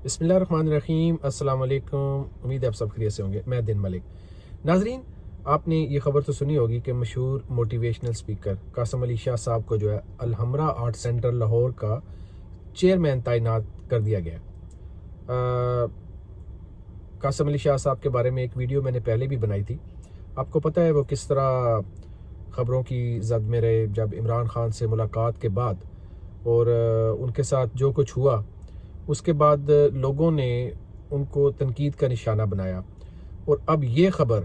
बिस्मिल्लाहिर्रहमानिर्रहीम, अस्सलाम वालेकुम। उम्मीद है आप सब खैरियत से होंगे। मैं दिन मलिक। नाजरीन, आपने ये खबर तो सुनी होगी कि मशहूर मोटिवेशनल स्पीकर कासम अली शाह साहब को जो है अलहमरा आर्ट सेंटर लाहौर का चेयरमैन तैनात कर दिया गया। कासम अली शाह साहब के बारे में एक वीडियो मैंने पहले भी बनाई थी। आपको पता है वो किस तरह ख़बरों की जद में रहे जब इमरान खान से मुलाकात के बाद, और उनके साथ जो कुछ हुआ उसके बाद लोगों ने उनको तनकीद का निशाना बनाया। और अब ये ख़बर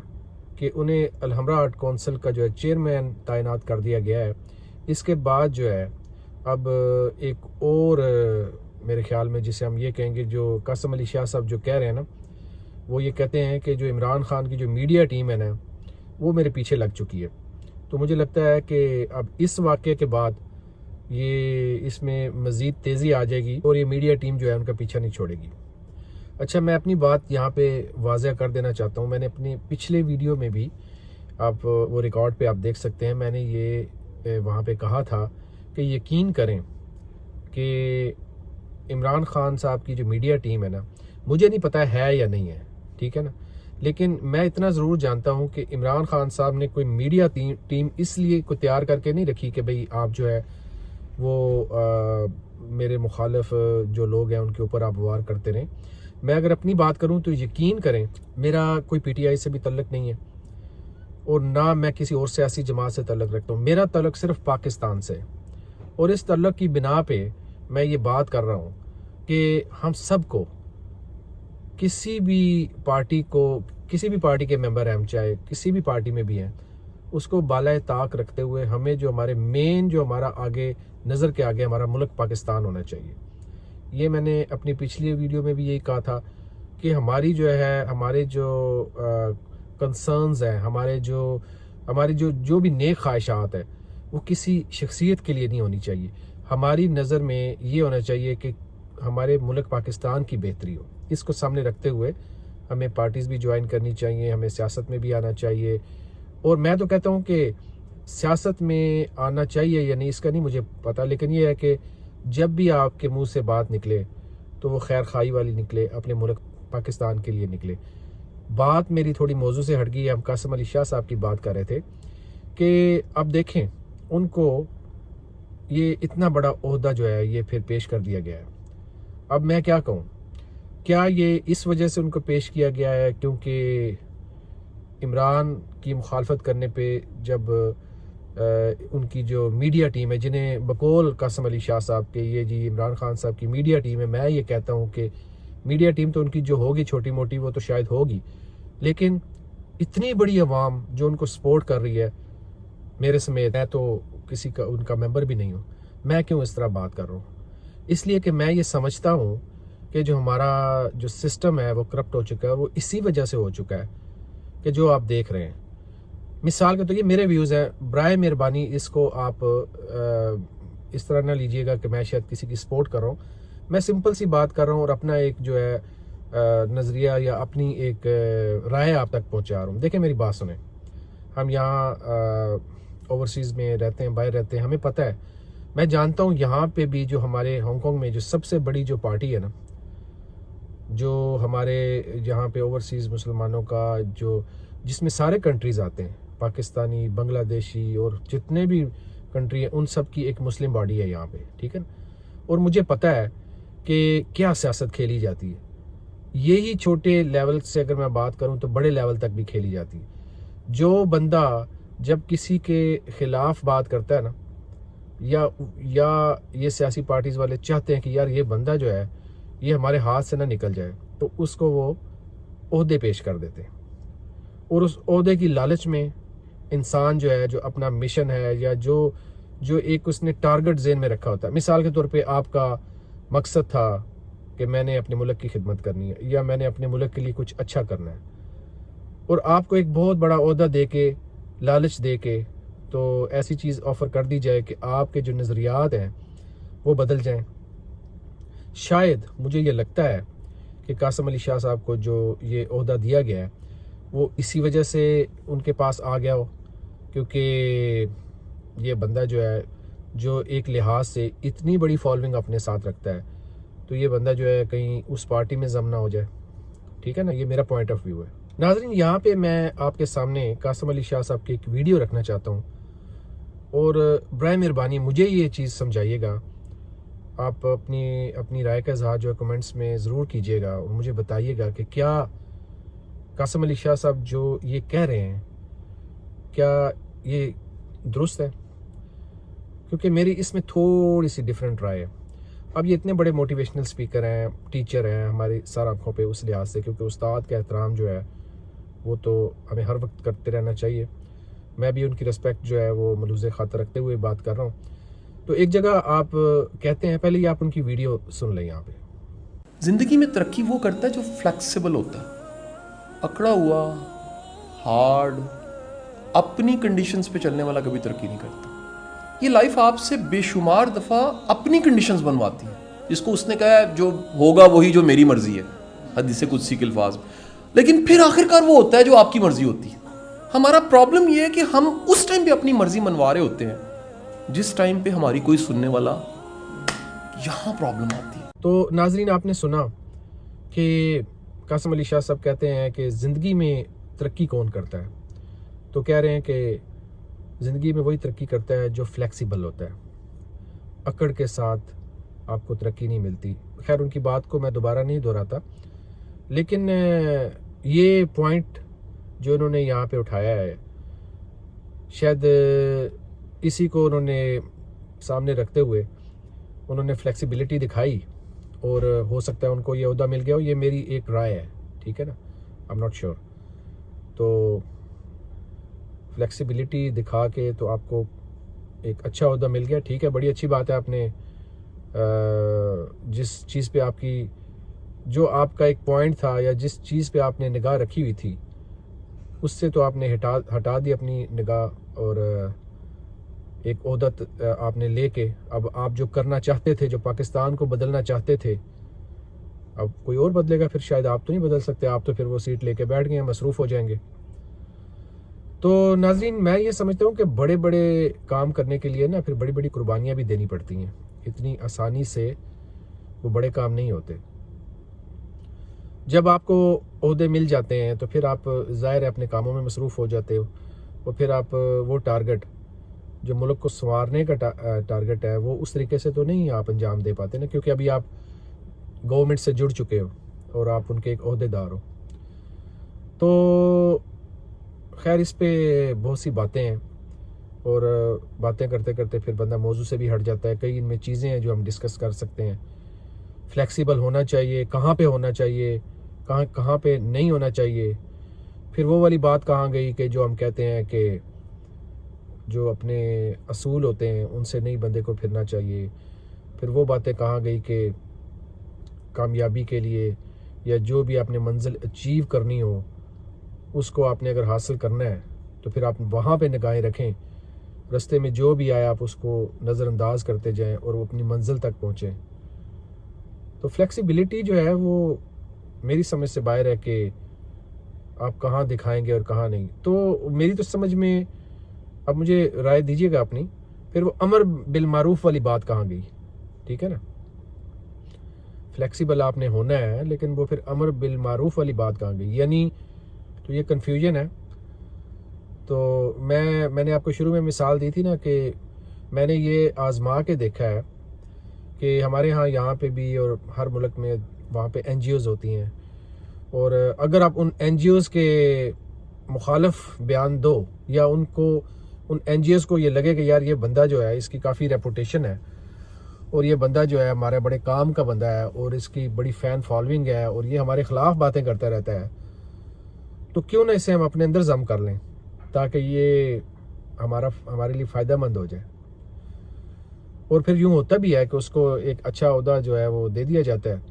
कि उन्हें अलहमरा आर्ट कौंसिल का जो है चेयरमैन तैनात कर दिया गया है, इसके बाद जो है अब एक और मेरे ख्याल में जिसे हम ये कहेंगे, जो कासम अली शाह साहब जो कह रहे हैं ना, वो ये कहते हैं कि जो इमरान खान की जो मीडिया टीम है ना, वो मेरे पीछे लग चुकी है। तो मुझे लगता है कि अब इस वाक़े के बाद ये इसमें मज़ीद तेज़ी आ जाएगी और ये मीडिया टीम जो है उनका पीछा नहीं छोड़ेगी। अच्छा, मैं अपनी बात यहाँ पे वाज़ह कर देना चाहता हूँ। मैंने अपने पिछले वीडियो में भी, आप वो रिकॉर्ड पे आप देख सकते हैं, मैंने ये वहाँ पे कहा था कि यकीन करें कि इमरान खान साहब की जो मीडिया टीम है ना, मुझे नहीं पता है या नहीं है, ठीक है ना, लेकिन मैं इतना ज़रूर जानता हूँ कि इमरान खान साहब ने कोई मीडिया टीम इसलिए को तैयार करके नहीं रखी कि भाई आप जो है वो मेरे मुखालिफ जो लोग हैं उनके ऊपर आप वार करते रहें। मैं अगर अपनी बात करूं तो यकीन करें, मेरा कोई पीटीआई से भी तल्लुक़ नहीं है और ना मैं किसी और सियासी जमात से तल्लुक़ रखता हूं। मेरा तल्लुक़ सिर्फ पाकिस्तान से, और इस तल्लुक़ की बिना पे मैं ये बात कर रहा हूं कि हम सबको, किसी भी पार्टी को, किसी भी पार्टी के मेंबर हैं हम, चाहे किसी भी पार्टी में भी हैं, उसको बालाए ताक रखते हुए हमें जो हमारे मेन, जो हमारा आगे नज़र के आगे हमारा मुल्क पाकिस्तान होना चाहिए। ये मैंने अपनी पिछली वीडियो में भी यही कहा था कि हमारी जो है, हमारे जो कंसर्न्स हैं, हमारी जो भी नेक ख्वाहिशात है, वो किसी शख्सियत के लिए नहीं होनी चाहिए। हमारी नज़र में ये होना चाहिए कि हमारे मुल्क पाकिस्तान की बेहतरी हो। इसको सामने रखते हुए हमें पार्टीज़ भी ज्वाइन करनी चाहिए, हमें सियासत में भी आना चाहिए। और मैं तो कहता हूँ कि सियासत में आना चाहिए या नहीं इसका नहीं मुझे पता, लेकिन ये है कि जब भी आपके मुंह से बात निकले तो वो खैर खाई वाली निकले, अपने मुल्क पाकिस्तान के लिए निकले। बात मेरी थोड़ी मौजू से हट गई है। हम कासम अली शाह साहब की बात कर रहे थे कि अब देखें, उनको ये इतना बड़ा ओहदा जो है ये फिर पेश कर दिया गया है। अब मैं क्या कहूँ, क्या ये इस वजह से उनको पेश किया गया है क्योंकि इमरान की मुखालफत करने पे जब उनकी जो मीडिया टीम है, जिन्हें बकौल कासम अली शाह साहब के, ये जी इमरान खान साहब की मीडिया टीम है, मैं ये कहता हूँ कि मीडिया टीम तो उनकी जो होगी छोटी मोटी वो तो शायद होगी, लेकिन इतनी बड़ी आवाम जो उनको सपोर्ट कर रही है, मेरे समेत, मैं तो किसी का उनका मेंबर भी नहीं हूँ, मैं क्यों इस तरह बात कर रहा हूँ? इसलिए कि मैं ये समझता हूँ कि जो हमारा जो सिस्टम है वो करप्ट हो चुका है, और वो इसी वजह से हो चुका है कि जो आप देख रहे हैं। मिसाल के तो ये मेरे व्यूज़ हैं, बराए मेहरबानी इसको आप इस तरह ना लीजिएगा कि मैं शायद किसी की सपोर्ट कर रहा हूँ। मैं सिंपल सी बात कर रहा हूँ और अपना एक जो है नज़रिया या अपनी एक राय आप तक पहुँचा रहा हूँ। देखिए, मेरी बात सुने, हम यहाँ ओवरसीज़ में रहते हैं, बाहर रहते हैं, हमें पता है, मैं जानता हूँ यहाँ पे भी जो हमारे हांगकॉन्ग में जो सबसे बड़ी जो पार्टी है ना, जो हमारे यहाँ पे ओवरसीज़ मुसलमानों का जो, जिसमें सारे कंट्रीज़ आते हैं, पाकिस्तानी, बांग्लादेशी और जितने भी कंट्री हैं, उन सब की एक मुस्लिम बॉडी है यहाँ पे, ठीक है ना। और मुझे पता है कि क्या सियासत खेली जाती है। यही छोटे लेवल से अगर मैं बात करूँ तो बड़े लेवल तक भी खेली जाती है। जो बंदा जब किसी के ख़िलाफ़ बात करता है ना, या ये सियासी पार्टीज़ वाले चाहते हैं कि यार ये बंदा जो है ये हमारे हाथ से ना निकल जाए, तो उसको वो ओहदे पेश कर देते हैं, और उस ओहदे की लालच में इंसान जो है, जो अपना मिशन है या जो जो एक उसने टारगेट ज़हन में रखा होता है, मिसाल के तौर पे आपका मकसद था कि मैंने अपने मुल्क की खिदमत करनी है या मैंने अपने मुल्क के लिए कुछ अच्छा करना है, और आपको एक बहुत बड़ा ओहदा दे के, लालच दे के, तो ऐसी चीज़ ऑफ़र कर दी जाए कि आपके जो नज़रियात हैं वो बदल जाएं। शायद मुझे ये लगता है कि कासम अली शाह साहब को जो ये ओहदा दिया गया है वो इसी वजह से उनके पास आ गया हो, क्योंकि ये बंदा जो है, जो एक लिहाज से इतनी बड़ी फॉलोइंग अपने साथ रखता है, तो ये बंदा जो है कहीं उस पार्टी में जम ना हो जाए, ठीक है ना। ये मेरा पॉइंट ऑफ व्यू है। नाज़रीन, यहाँ पे मैं आपके सामने कासिम अली शाह साहब की एक वीडियो रखना चाहता हूँ, और बराए मेहरबानी मुझे ये चीज़ समझाइएगा। आप अपनी अपनी राय का इजहार जो है कमेंट्स में ज़रूर कीजिएगा और मुझे बताइएगा कि क्या कासिम अली शाह साहब जो ये कह रहे हैं क्या ये दुरुस्त है, क्योंकि मेरी इसमें थोड़ी सी डिफरेंट राय है। अब ये इतने बड़े मोटिवेशनल स्पीकर हैं, टीचर हैं हमारी सर आँखों पे उस लिहाज से, क्योंकि उस्ताद का एहतराम जो है वो तो हमें हर वक्त करते रहना चाहिए। मैं भी उनकी रिस्पेक्ट जो है वो मलूज़ खातर रखते हुए बात कर रहा हूँ। तो एक जगह आप कहते हैं, पहले ही आप उनकी वीडियो सुन लें। यहाँ पे जिंदगी में तरक्की वो करता है जो फ्लेक्सिबल होता है। अकड़ा हुआ, हार्ड, अपनी कंडीशंस पे चलने वाला कभी तरक्की नहीं करता। ये लाइफ आपसे बेशुमार दफ़ा अपनी कंडीशंस बनवाती है, जिसको उसने कहा है जो होगा वही जो मेरी मर्जी है, हदीस कुदसी के अल्फाज। लेकिन फिर आखिरकार वो होता है जो आपकी मर्जी होती है। हमारा प्रॉब्लम ये है कि हम उस टाइम पे अपनी मर्जी मनवा रहे होते हैं जिस टाइम पे हमारी कोई सुनने वाला, यहाँ प्रॉब्लम आती है। तो नाजरीन, आपने सुना कि कासिम अली शाह साहब कहते हैं कि ज़िंदगी में तरक्की कौन करता है। तो कह रहे हैं कि ज़िंदगी में वही तरक्की करता है जो फ्लेक्सिबल होता है। अकड़ के साथ आपको तरक्की नहीं मिलती। खैर, उनकी बात को मैं दोबारा नहीं दोहराता, लेकिन ये पॉइंट जो उन्होंने यहाँ पे उठाया है, शायद इसी को उन्होंने सामने रखते हुए उन्होंने फ्लेक्सिबिलिटी दिखाई, और हो सकता है उनको ये ओहदा मिल गया हो। ये मेरी एक राय है, ठीक है ना, आई एम नॉट श्योर। तो फ्लेक्सिबिलिटी दिखा के तो आपको एक अच्छा ओहदा मिल गया, ठीक है, बड़ी अच्छी बात है। आपने जिस चीज़ पे आपकी, जो आपका एक पॉइंट था या जिस चीज़ पे आपने निगाह रखी हुई थी, उससे तो आपने हटा दी अपनी निगाह, और एक ओहदा आपने लेके अब आप जो करना चाहते थे, जो पाकिस्तान को बदलना चाहते थे, अब कोई और बदलेगा। फिर शायद आप तो नहीं बदल सकते, आप तो फिर वो सीट लेके बैठ गए हैं, मसरूफ़ हो जाएंगे। तो नाजरीन, मैं ये समझता हूँ कि बड़े बड़े काम करने के लिए ना फिर बड़ी बड़ी कुर्बानियाँ भी देनी पड़ती हैं। इतनी आसानी से वो बड़े काम नहीं होते। जब आपको ओहदे मिल जाते हैं तो फिर आप ज़ाहिर है अपने कामों में मसरूफ़ हो जाते हो, और फिर आप वो टारगेट जो मुल्क को संवारने का टारगेट है, वो उस तरीके से तो नहीं आप अंजाम दे पाते ना, क्योंकि अभी आप गवर्नमेंट से जुड़ चुके हो और आप उनके एक ओहदेदार हो। तो खैर, इस पे बहुत सी बातें हैं, और बातें करते करते फिर बंदा मौजू से भी हट जाता है। कई इनमें चीज़ें हैं जो हम डिस्कस कर सकते हैं। फ्लेक्सिबल होना चाहिए, कहाँ पे होना चाहिए, कहाँ कहाँ पे नहीं होना चाहिए। फिर वो वाली बात कहाँ गई कि जो हम कहते हैं कि जो अपने असूल होते हैं उनसे नहीं बंदे को फिरना चाहिए। फिर वो बातें कहाँ गई कि कामयाबी के लिए या जो भी आपने मंजिल अचीव करनी हो, उसको आपने अगर हासिल करना है तो फिर आप वहाँ पे निगाहें रखें। रास्ते में जो भी आया आप उसको नज़रअंदाज करते जाएं और वो अपनी मंजिल तक पहुँचें। तो फ्लेक्सिबिलिटी जो है वो मेरी समझ से बाहर है कि आप कहाँ दिखाएंगे और कहाँ नहीं। तो मेरी तो समझ में, अब मुझे राय दीजिएगा अपनी, फिर वो अमर बिल मारूफ वाली बात कहाँ गई, ठीक है ना। फ्लेक्सिबल आपने होना है, लेकिन वो फिर अमर बिल मारूफ वाली बात कहाँ गई, यानी तो ये कन्फ्यूजन है। तो मैंने आपको शुरू में मिसाल दी थी ना कि मैंने ये आजमा के देखा है कि हमारे यहाँ पे भी और हर मुल्क में वहाँ पे NGOs होती हैं, और अगर आप उन NGOs के मुखालफ बयान दो, या उन NGOs को ये लगे कि यार ये बंदा जो है इसकी काफ़ी रेपुटेशन है, और ये बंदा जो है हमारे बड़े काम का बंदा है, और इसकी बड़ी फ़ैन फॉलोइंग है, और ये हमारे ख़िलाफ़ बातें करता रहता है, तो क्यों ना इसे हम अपने अंदर जम कर लें, ताकि ये हमारे लिए फ़ायदेमंद हो जाए। और फिर यूँ होता भी है कि उसको एक अच्छा ओहदा जो है वो दे दिया जाता है,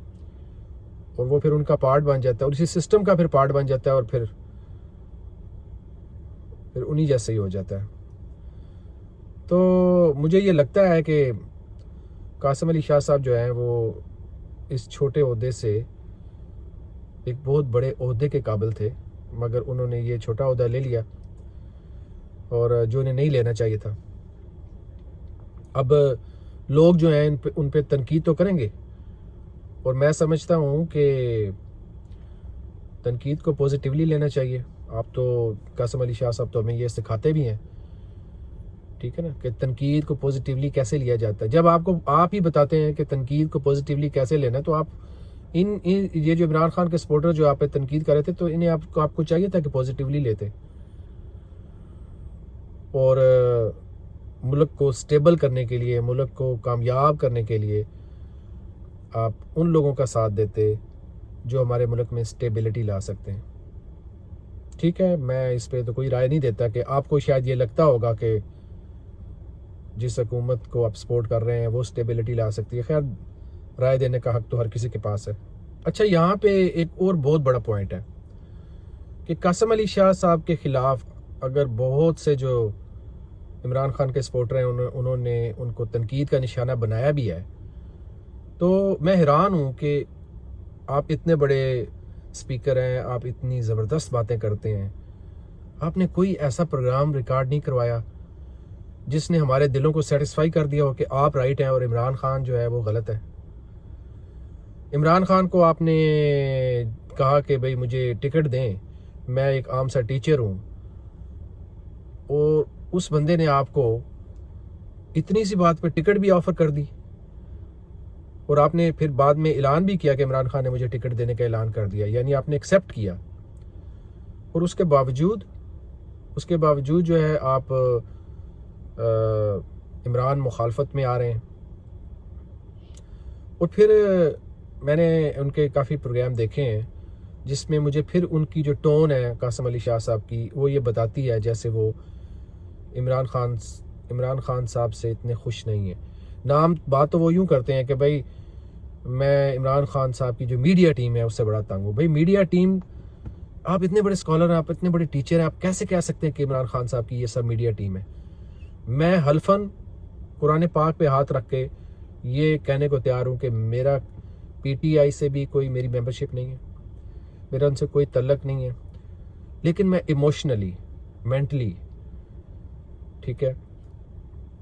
और वो फिर उनका पार्ट बन जाता है, और इसी सिस्टम का फिर पार्ट बन जाता है, और फिर उन्हीं जैसे ही हो जाता है। तो मुझे ये लगता है कि कासिम अली शाह साहब जो हैं वो इस छोटे ओहदे से एक बहुत बड़े ओहदे के काबिल थे, मगर उन्होंने ये छोटा ओहदा ले लिया, और जो उन्हें नहीं लेना चाहिए था। अब लोग जो हैं उन पे तनकीद तो करेंगे, और मैं समझता हूँ कि तनकीद को पॉजिटिवली लेना चाहिए। आप तो कासिम अली शाह साहब तो हमें ये सिखाते भी हैं, ठीक है ना, कि तनकीद को पॉजिटिवली कैसे लिया जाता है। जब आप ही बताते हैं कि तनकीद को पॉजिटिवली कैसे लेना है, तो आप इन ये जो इमरान खान के सपोर्टर जो आप पे तनकीद कर रहे थे, तो इन्हें आपको चाहिए था कि पॉजिटिवली लेते और मुल्क को स्टेबल करने के लिए, मुल्क को कामयाब करने के लिए आप उन लोगों का साथ देते जो हमारे मुल्क में स्टेबिलिटी ला सकते हैं। ठीक है, मैं इस पे तो कोई राय नहीं देता कि आपको शायद ये लगता होगा कि जिस हुकूमत को आप सपोर्ट कर रहे हैं वो स्टेबिलिटी ला सकती है। खैर, राय देने का हक तो हर किसी के पास है। अच्छा, यहाँ पे एक और बहुत बड़ा पॉइंट है कि कासिम अली शाह साहब के खिलाफ अगर बहुत से जो इमरान खान के सपोर्टर हैं उन्होंने उनको तनकीद का निशाना बनाया भी है, तो मैं हैरान हूँ कि आप इतने बड़े स्पीकर हैं, आप इतनी ज़बरदस्त बातें करते हैं, आपने कोई ऐसा प्रोग्राम रिकॉर्ड नहीं करवाया जिसने हमारे दिलों को सेटिस्फाई कर दिया हो कि आप राइट हैं और इमरान खान जो है वो गलत है। इमरान खान को आपने कहा कि भाई मुझे टिकट दें, मैं एक आम सा टीचर हूँ, और उस बंदे ने आपको इतनी सी बात पे टिकट भी ऑफर कर दी, और आपने फिर बाद में ऐलान भी किया कि इमरान खान ने मुझे टिकट देने का ऐलान कर दिया, यानी आपने एक्सेप्ट किया। और उसके बावजूद जो है आप इमरान मुखालफत में आ रहे हैं। और फिर मैंने उनके काफ़ी प्रोग्राम देखे हैं जिसमें मुझे फिर उनकी जो टोन है कासिम अली शाह साहब की, वो ये बताती है जैसे वो इमरान खान साहब से इतने खुश नहीं है। बात तो वो यूँ करते हैं कि भाई मैं इमरान खान साहब की जो मीडिया टीम है उससे बड़ा तंग हूँ। भाई मीडिया टीम, आप इतने बड़े स्कॉलर हैं, आप इतने बड़े टीचर हैं, आप कैसे कह सकते हैं कि इमरान खान साहब की ये सब मीडिया टीम है? मैं हल्फन कुरान पाक पे हाथ रख के ये कहने को तैयार हूँ कि मेरा पीटीआई से भी कोई मेरी मेंबरशिप नहीं है, मेरा उनसे कोई तल्लक नहीं है, लेकिन मैं इमोशनली, मेंटली, ठीक है,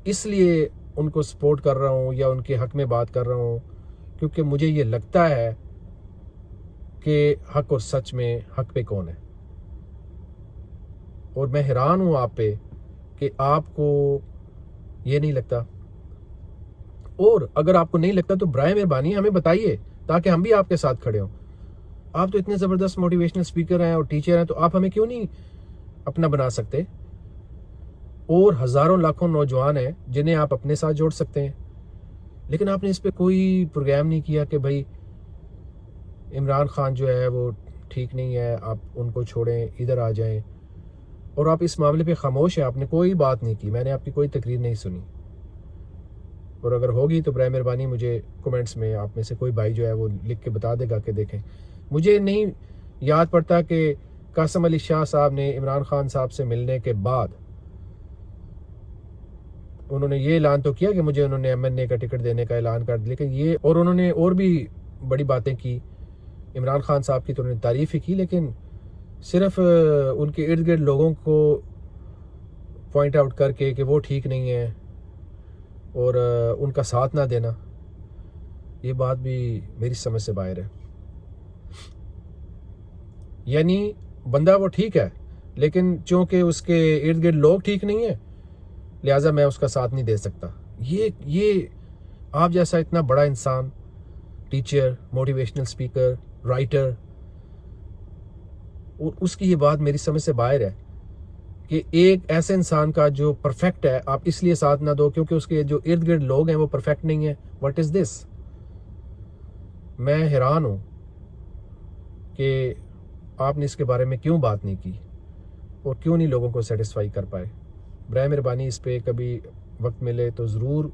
इसलिए उनको सपोर्ट कर रहा हूँ या उनके हक में बात कर रहा हूँ क्योंकि मुझे ये लगता है कि हक और सच में हक पे कौन है। और मैं हैरान हूँ आप पे कि आपको ये नहीं लगता, और अगर आपको नहीं लगता तो बराए मेहरबानी हमें बताइए ताकि हम भी आपके साथ खड़े हों। आप तो इतने ज़बरदस्त मोटिवेशनल स्पीकर हैं और टीचर हैं, तो आप हमें क्यों नहीं अपना बना सकते? और हज़ारों लाखों नौजवान हैं जिन्हें आप अपने साथ जोड़ सकते हैं, लेकिन आपने इस पे कोई प्रोग्राम नहीं किया कि भाई इमरान खान जो है वो ठीक नहीं है, आप उनको छोड़ें, इधर आ जाएं। और आप इस मामले पे खामोश हैं, आपने कोई बात नहीं की, मैंने आपकी कोई तकरीर नहीं सुनी। और अगर होगी तो बराए मेहरबानी मुझे कमेंट्स में आप में से कोई भाई जो है वो लिख के बता देगा कि देखें। मुझे नहीं याद पड़ता कि कासिम अली शाह साहब ने इमरान खान साहब से मिलने के बाद उन्होंने ये ऐलान तो किया कि मुझे उन्होंने एमएनए का टिकट देने का ऐलान कर दिया, लेकिन ये, और उन्होंने और भी बड़ी बातें की इमरान खान साहब की, तो उन्होंने तारीफ़ ही की, लेकिन सिर्फ उनके इर्द गिर्द लोगों को पॉइंट आउट करके कि वो ठीक नहीं है और उनका साथ ना देना, ये बात भी मेरी समझ से बाहर है। यानी बंदा वो ठीक है, लेकिन चूंकि उसके इर्द गिर्द लोग ठीक नहीं है, लिहाजा मैं उसका साथ नहीं दे सकता। ये आप जैसा इतना बड़ा इंसान, टीचर, मोटिवेशनल स्पीकर, राइटर, और उसकी ये बात मेरी समझ से बाहर है कि एक ऐसे इंसान का जो परफेक्ट है आप इसलिए साथ ना दो क्योंकि उसके जो इर्द गिर्द लोग हैं वो परफेक्ट नहीं है। What is this? मैं हैरान हूं कि आपने इसके बारे में क्यों बात नहीं की और क्यों नहीं लोगों को सेटिस्फाई कर पाए। बराए मेहरबानी इस पे कभी वक्त मिले तो ज़रूर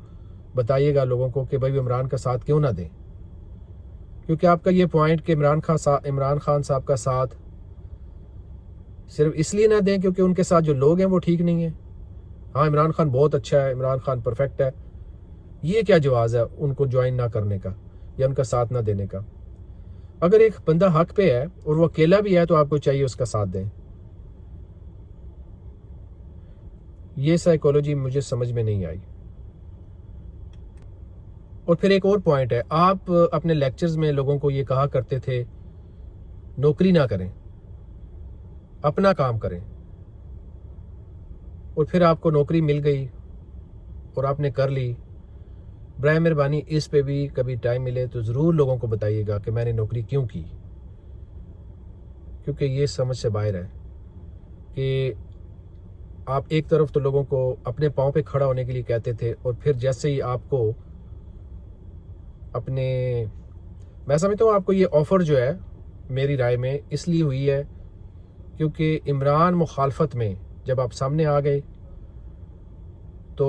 बताइएगा लोगों को कि भाई इमरान का साथ क्यों ना दें, क्योंकि आपका ये पॉइंट कि इमरान खान साहब का साथ सिर्फ इसलिए ना दें क्योंकि उनके साथ जो लोग हैं वो ठीक नहीं है। हाँ, इमरान खान बहुत अच्छा है, इमरान खान परफेक्ट है, ये क्या जवाज़ है उनको ज्वाइन ना करने का या उनका साथ ना देने का? अगर एक बंदा हक पे है और वो अकेला भी है तो आपको चाहिए उसका साथ दें। ये साइकोलॉजी मुझे समझ में नहीं आई। और फिर एक और पॉइंट है, आप अपने लेक्चर्स में लोगों को ये कहा करते थे नौकरी ना करें, अपना काम करें, और फिर आपको नौकरी मिल गई और आपने कर ली। बराए मेहरबानी इस पे भी कभी टाइम मिले तो ज़रूर लोगों को बताइएगा कि मैंने नौकरी क्यों की, क्योंकि ये समझ से बाहर है कि आप एक तरफ तो लोगों को अपने पाँव पे खड़ा होने के लिए कहते थे, और फिर जैसे ही आपको अपने, मैं समझता हूँ आपको ये ऑफ़र जो है मेरी राय में इसलिए हुई है क्योंकि इमरान मुखालफत में जब आप सामने आ गए तो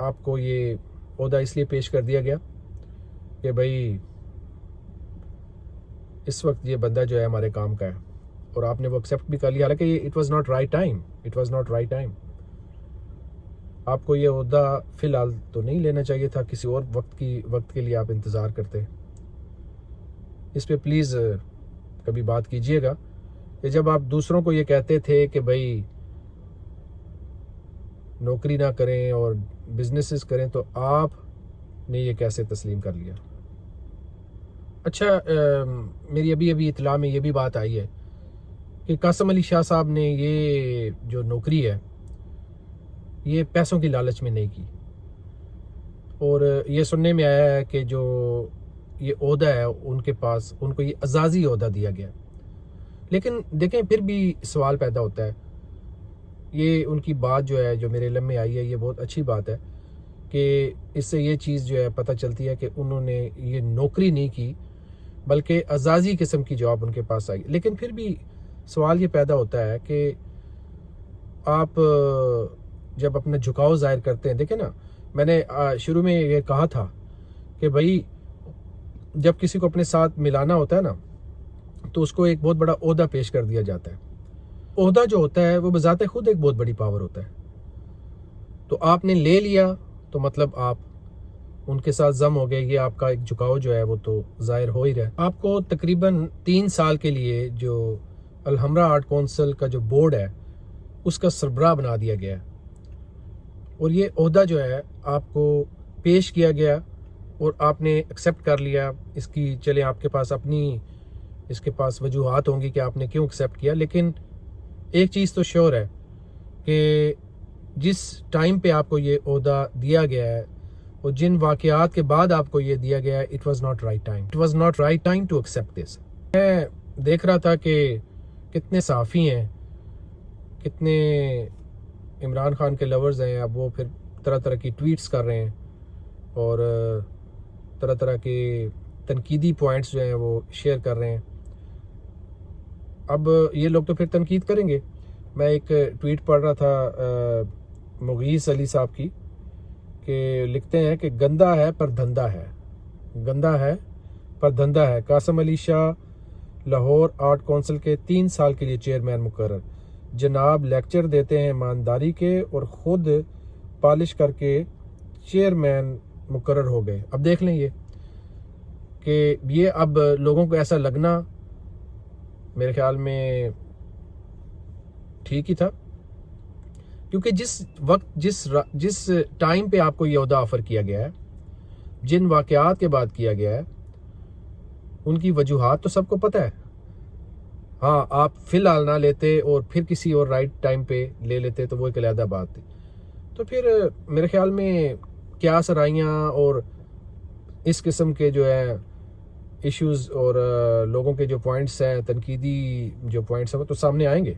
आपको ये ओहदा इसलिए पेश कर दिया गया कि भाई इस वक्त ये बंदा जो है हमारे काम का है, और आपने वो एक्सेप्ट भी कर लिया। हालांकि it was not right time, it was not right time. आपको ये ओहदा फ़िलहाल तो नहीं लेना चाहिए था, किसी और वक्त के लिए आप इंतज़ार करते। इस पे प्लीज़ कभी बात कीजिएगा कि जब आप दूसरों को ये कहते थे कि भाई नौकरी ना करें और बिजनेसेस करें, तो आपने ये कैसे तस्लीम कर लिया। अच्छा, मेरी अभी इतला में ये भी बात आई है कि कासिम अली शाह साहब ने ये जो नौकरी है ये पैसों की लालच में नहीं की, और ये सुनने में आया है कि जो ये ओहदा है उनके पास, उनको ये अजाजी ओहदा दिया गया। लेकिन देखें, फिर भी सवाल पैदा होता है, ये उनकी बात जो है जो मेरे इल्म में आई है ये बहुत अच्छी बात है कि इससे ये चीज़ जो है पता चलती है कि उन्होंने ये नौकरी नहीं की बल्कि अजाजी किस्म की जॉब उनके पास आई। लेकिन फिर भी सवाल ये पैदा होता है कि आप जब अपना झुकाव जाहिर करते हैं, देखें ना, मैंने शुरू में ये कहा था कि भाई जब किसी को अपने साथ मिलाना होता है ना तो उसको एक बहुत बड़ा ओहदा पेश कर दिया जाता है। ओहदा जो होता है वो बजाते खुद एक बहुत बड़ी पावर होता है। तो आपने ले लिया तो मतलब आप उनके साथ जम हो गए, ये आपका एक झुकाव जो है वो तो जाहिर हो ही रहा है। आपको तकरीबन 3 साल के लिए जो अलहमरा आर्ट काउंसिल का जो बोर्ड है उसका सरबराह बना दिया गया है, और ये ओहदा जो है आपको पेश किया गया और आपने एक्सेप्ट कर लिया। इसकी चले आपके पास अपनी इसके पास वजूहात होंगी कि आपने क्यों एक्सेप्ट किया, लेकिन एक चीज़ तो श्योर है कि जिस टाइम पे आपको ये ओहदा दिया गया है और जिन वाक़यात के बाद आपको ये दिया गया है, it was not right time, it was not right time to accept this. मैं देख रहा था कि कितने सहाफ़ी हैं, कितने इमरान खान के लवर्स हैं, अब वो फिर तरह तरह की ट्वीट्स कर रहे हैं और तरह तरह के तनकीदी पॉइंट्स जो हैं वो शेयर कर रहे हैं। अब ये लोग तो फिर तनकीद करेंगे। मैं एक ट्वीट पढ़ रहा था मुगीस अली साहब की, कि लिखते हैं कि गंदा है पर धंधा है, गंदा है पर धंधा है। कासिम अली शाह लाहौर आर्ट काउंसिल के 3 साल के लिए चेयरमैन मुकर्रर। जनाब लेक्चर देते हैं ईमानदारी के और ख़ुद पॉलिश करके चेयरमैन मुकर्रर हो गए। अब देख लें ये कि ये अब लोगों को ऐसा लगना मेरे ख्याल में ठीक ही था, क्योंकि जिस वक्त जिस टाइम पे आपको ये ओहदा ऑफ़र किया गया है, जिन वाक़यात के बाद किया गया है, उनकी वजूहात तो सबको पता है। हाँ, आप फ़िलहाल ना लेते और फिर किसी और राइट टाइम पे ले लेते तो वो एक अलहदा बात थी। तो फिर मेरे ख्याल में क्या सराइयाँ और इस किस्म के जो है इश्यूज़ और लोगों के जो पॉइंट्स हैं, तनकीदी जो पॉइंट्स हैं, वो तो सामने आएंगे।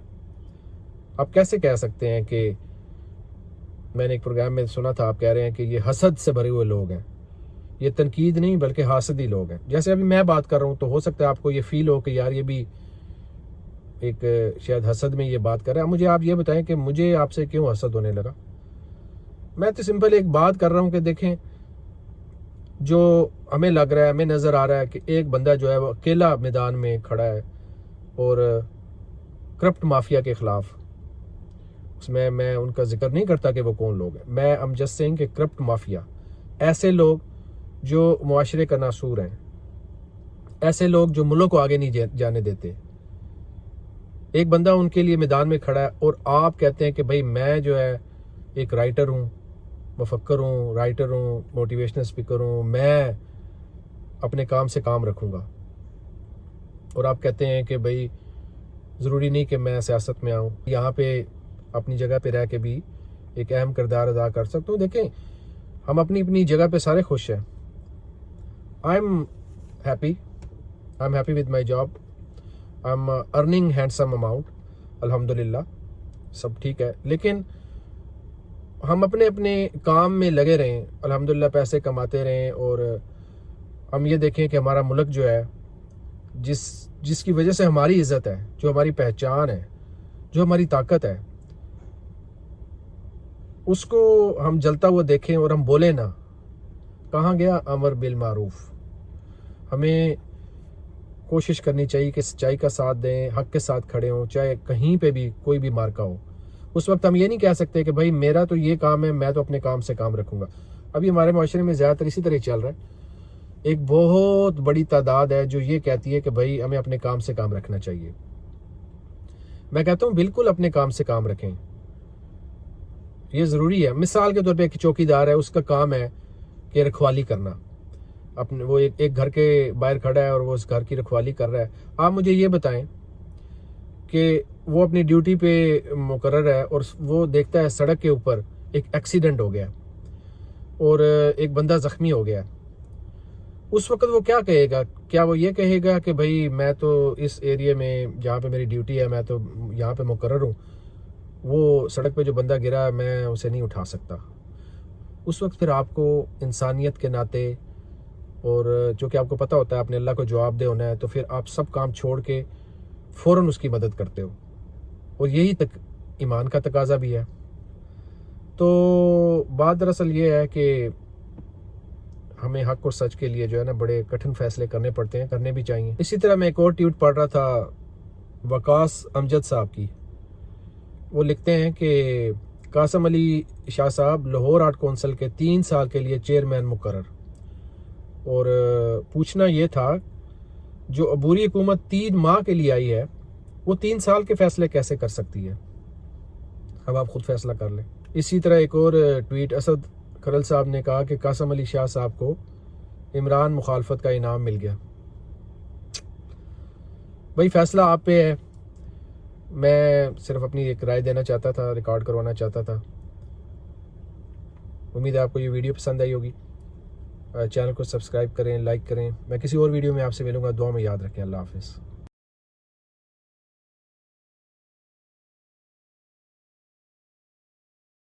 आप कैसे कह सकते हैं कि, मैंने एक प्रोग्राम में सुना था, आप कह रहे हैं कि ये हसद से भरे हुए लोग हैं। ये तनकीद नहीं बल्कि हासदी लोग हैं। जैसे अभी मैं बात कर रहा हूँ तो हो सकता है आपको ये फील हो कि यार ये भी एक शायद हसद में ये बात कर रहा है। मुझे आप ये बताएं कि मुझे आपसे क्यों हसद होने लगा। मैं तो सिंपल एक बात कर रहा हूँ कि देखें, जो हमें लग रहा है, हमें नज़र आ रहा है कि एक बंदा जो है वो अकेला मैदान में खड़ा है और करप्ट माफिया के ख़िलाफ़, उसमें मैं उनका जिक्र नहीं करता कि वो कौन लोग हैं, मैं एम जस्ट सेइंग कि करप्ट माफिया, ऐसे लोग जो मुआशरे का नासूर हैं, ऐसे लोग जो मुल्क को आगे नहीं जाने देते। एक बंदा उनके लिए मैदान में खड़ा है और आप कहते हैं कि भाई मैं जो है एक राइटर हूँ, मुफक्कर हूँ, राइटर हूँ, मोटिवेशनल स्पीकर हूँ, मैं अपने काम से काम रखूँगा। और आप कहते हैं कि भाई ज़रूरी नहीं कि मैं सियासत में आऊँ, यहाँ पे अपनी जगह पे रह के भी एक अहम किरदार अदा कर सकता हूँ। देखें, हम अपनी अपनी जगह पे सारे खुश हैं। I am happy with my job, I am earning handsome amount, अल्हम्दुलिल्लाह सब ठीक है। लेकिन हम अपने अपने काम में लगे रहें, अल्हम्दुलिल्लाह पैसे कमाते रहें, और हम ये देखें कि हमारा मुल्क जो है, जिसकी वजह से हमारी इज़्ज़त है, जो हमारी पहचान है, जो हमारी ताकत है, उसको हम जलता हुआ देखें और हम बोले ना, कहाँ गया अमर बिल मारूफ। हमें कोशिश करनी चाहिए कि सच्चाई का साथ दें, हक के साथ खड़े हों, चाहे कहीं पे भी कोई भी मार्का हो। उस वक्त हम ये नहीं कह सकते कि भाई मेरा तो ये काम है, मैं तो अपने काम से काम रखूंगा। अभी हमारे माशरे में ज़्यादातर इसी तरह चल रहा है। एक बहुत बड़ी तादाद है जो ये कहती है कि भाई हमें अपने काम से काम रखना चाहिए। मैं कहता हूँ बिल्कुल अपने काम से काम रखें, ये ज़रूरी है। मिसाल के तौर पे एक चौकीदार है, उसका काम है कि रखवाली करना, अपने वो एक घर के बाहर खड़ा है और वो उस घर की रखवाली कर रहा है। आप मुझे ये बताएं कि वो अपनी ड्यूटी पे मुकर्रर है और वो देखता है सड़क के ऊपर एक एक्सीडेंट हो गया और एक बंदा ज़ख्मी हो गया। उस वक्त वो क्या कहेगा? क्या वो ये कहेगा कि भाई मैं तो इस एरिया में जहाँ पे मेरी ड्यूटी है, मैं तो यहाँ पे मुकर्रर हूँ, वो सड़क पे जो बंदा गिरा मैं उसे नहीं उठा सकता? उस वक्त फिर आपको इंसानियत के नाते, और जो कि आपको पता होता है आपने अल्लाह को जवाबदेह होना है, तो फिर आप सब काम छोड़ के फ़ौरन उसकी मदद करते हो। और यही तक ईमान का तकाजा भी है। तो बात दरअसल ये है कि हमें हक और सच के लिए जो है ना बड़े कठिन फैसले करने पड़ते हैं, करने भी चाहिए। इसी तरह मैं एक और ट्वीट पढ़ रहा था वकास अमजद साहब की। वो लिखते हैं कि कासम अली शाह साहब लाहौर आर्ट कौंसिल के 3 साल के लिए चेयरमैन मुकर्रर। और पूछना ये था, जो अबूरी हुकूमत 3 माह के लिए आई है, वो 3 साल के फैसले कैसे कर सकती है? अब आप खुद फैसला कर लें। इसी तरह एक और ट्वीट असद खरल साहब ने कहा कि कासम अली शाह साहब को इमरान मुखालफत का इनाम मिल गया। भाई फैसला आप पे है। मैं सिर्फ अपनी एक राय देना चाहता था, रिकॉर्ड करवाना चाहता था। उम्मीद है आपको ये वीडियो पसंद आई होगी। चैनल को सब्सक्राइब करें, लाइक करें। मैं किसी और वीडियो में आपसे मिलूंगा। दुआ में याद रखें। अल्लाह हाफिज़।